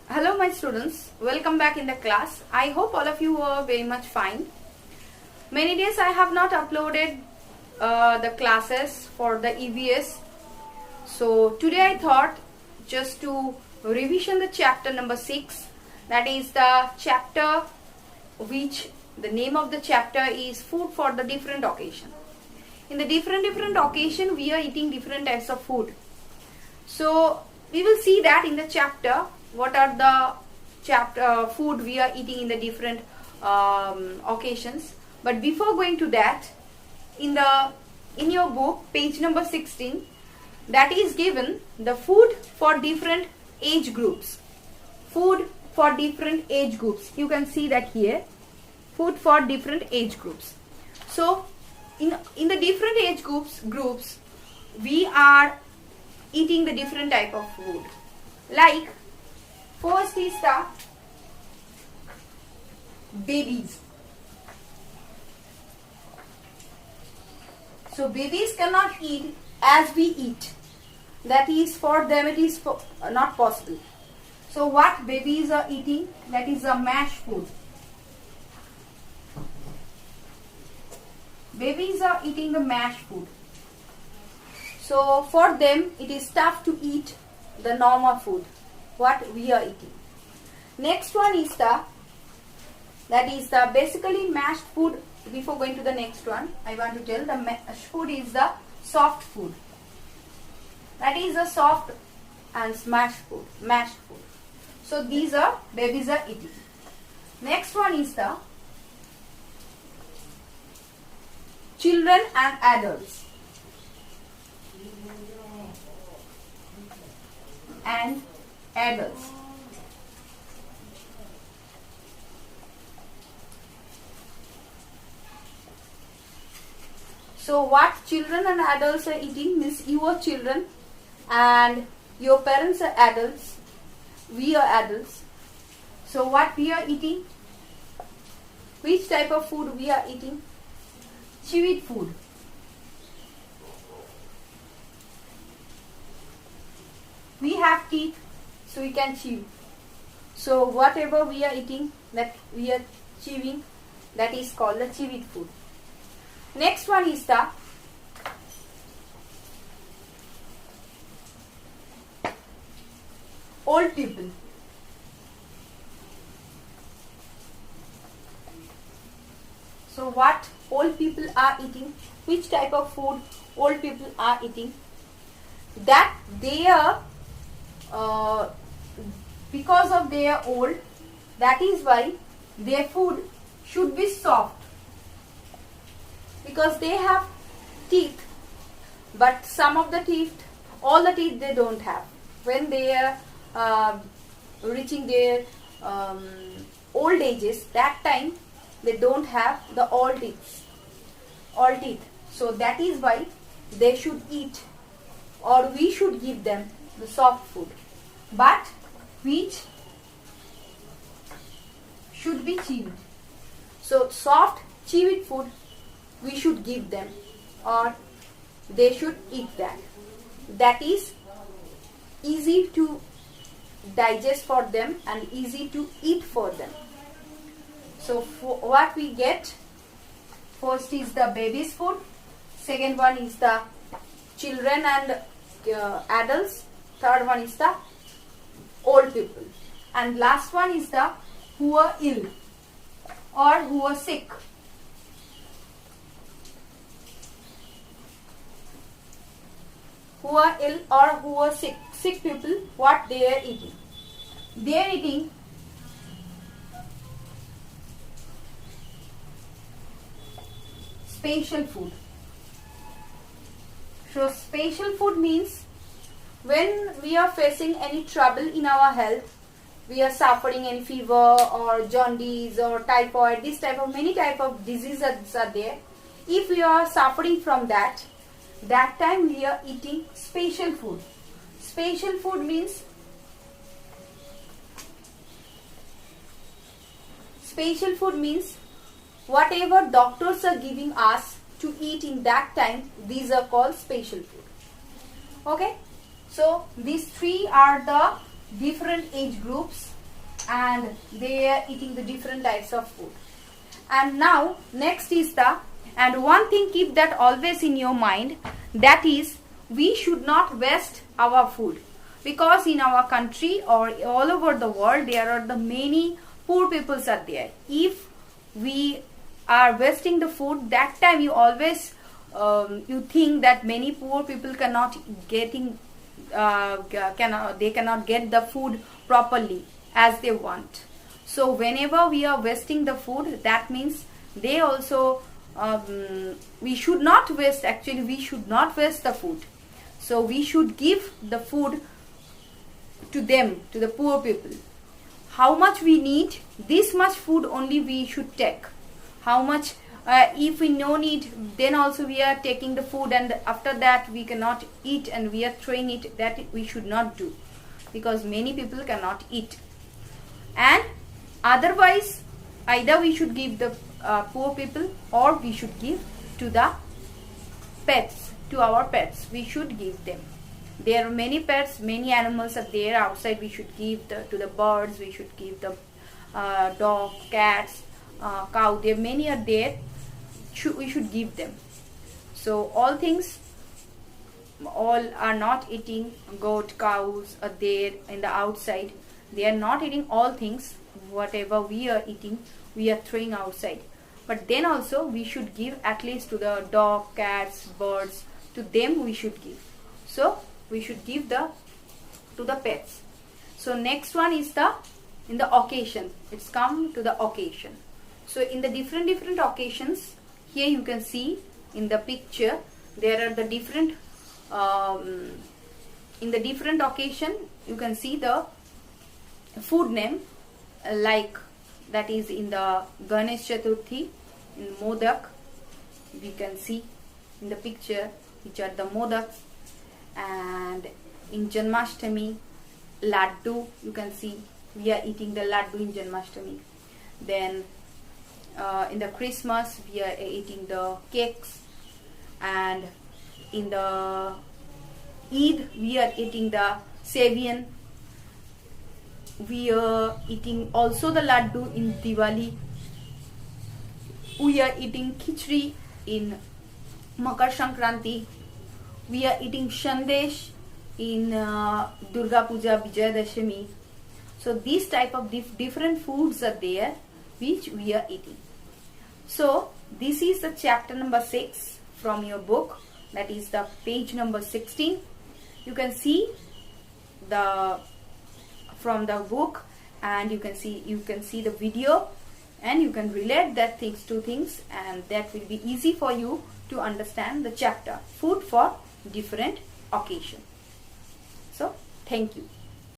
Hello my students, welcome back in the class. I hope all of you are very much fine. Many days I have not uploaded the classes for the EVS. So today I thought just to revision the chapter number 6, that is the chapter which the name of the chapter is food for the different occasion. In the different occasion we are eating different types of food. So we will see that in the chapter what are the food we are eating in the different occasions. But before going to that, in your book page number 16, that is given the food for different age groups. Food for different age groups. You can see that here, food for different age groups. So in the different age groups we are eating the different type of food. Like first is the babies. So babies cannot eat as we eat. That is, for them it is not possible. So what babies are eating? That is a mashed food. Babies are eating the mashed food. So for them it is tough to eat the normal food what we are eating. Next one is the basically mashed food. Before going to the next one, I want to tell the mashed food is the soft food. That is a soft and mashed food. So these are babies are eating. Next one is the children and adults. So what children and adults are eating means your children and your parents are adults, we are adults. So what we are eating? Which type of food we are eating? Chewed food. We have teeth, so we can chew. So whatever we are eating, that we are chewing, that is called the chewed food. Next one is the old people. So what old people are eating? Which type of food old people are eating? That they are because of they are old, that is why their food should be soft, because they have teeth, but some of the teeth, all the teeth they don't have. When they are reaching their old ages, that time they don't have the all teeth. So that is why they should eat, or we should give them the soft food, but which should be chewed. So soft chewed food we should give them, or they should eat that. That is easy to digest for them and easy to eat for them. So what we get, first is the baby's food, second one is the children and adults, third one is the old people, and last one is the who are ill or who are sick. Who are ill or who are sick people, what they are eating? They are eating special food. So special food means when we are facing any trouble in our health, we are suffering any fever or jaundice or typhoid, this type of many type of diseases are there. If we are suffering from that time we are eating special food. Special food means whatever doctors are giving us to eat in that time, these are called special food. Okay, so these three are the different age groups and they are eating the different types of food. And now next is and one thing, keep that always in your mind, that is we should not waste our food, because in our country or all over the world there are the many poor peoples are there. If we are wasting the food, that time you always you think that many poor people cannot get the food properly as they want. So whenever we are wasting the food, that means they also we should not waste. Actually, we should not waste the food. So we should give the food to them, to the poor people. How much we need, this much food only we should take. How much if we no need, then also we are taking the food, and after that we cannot eat and we are throwing it. That we should not do, because many people cannot eat. And otherwise, either we should give the poor people, or we should give to the pets, to our pets. We should give them. There are many pets, many animals are there outside. We should give to the birds. We should give the dog, cats, cow. There many are there. We should give them. So all things, all are not eating. Goat, cows are there in the outside. They are not eating all things. Whatever we are eating, we are throwing outside. But then also we should give at least to the dog, cats, birds. To them we should give. So we should give to the pets. So next one is in the occasion. It's come to the occasion. So in the different occasions, here you can see in the picture, there are the different in the different occasion you can see the food name, like that is in the Ganesh Chaturthi, in Modak, we can see in the picture which are the Modaks, and in Janmashtami, Laddu, you can see we are eating the Laddu in Janmashtami. Then in the Christmas we are eating the cakes, and in the Eid we are eating the Savian. We are eating also the Laddu in Diwali. We are eating Khichdi in Makar Sankranti. We are eating Shandesh in Durga Puja, Vijayadashami. So these type of different foods are there which we are eating. So this is the chapter number 6 from your book, that is the page number 16. You can see from the book, and you can see the video, and you can relate that two things, and that will be easy for you to understand the chapter, food for different occasion. So thank you.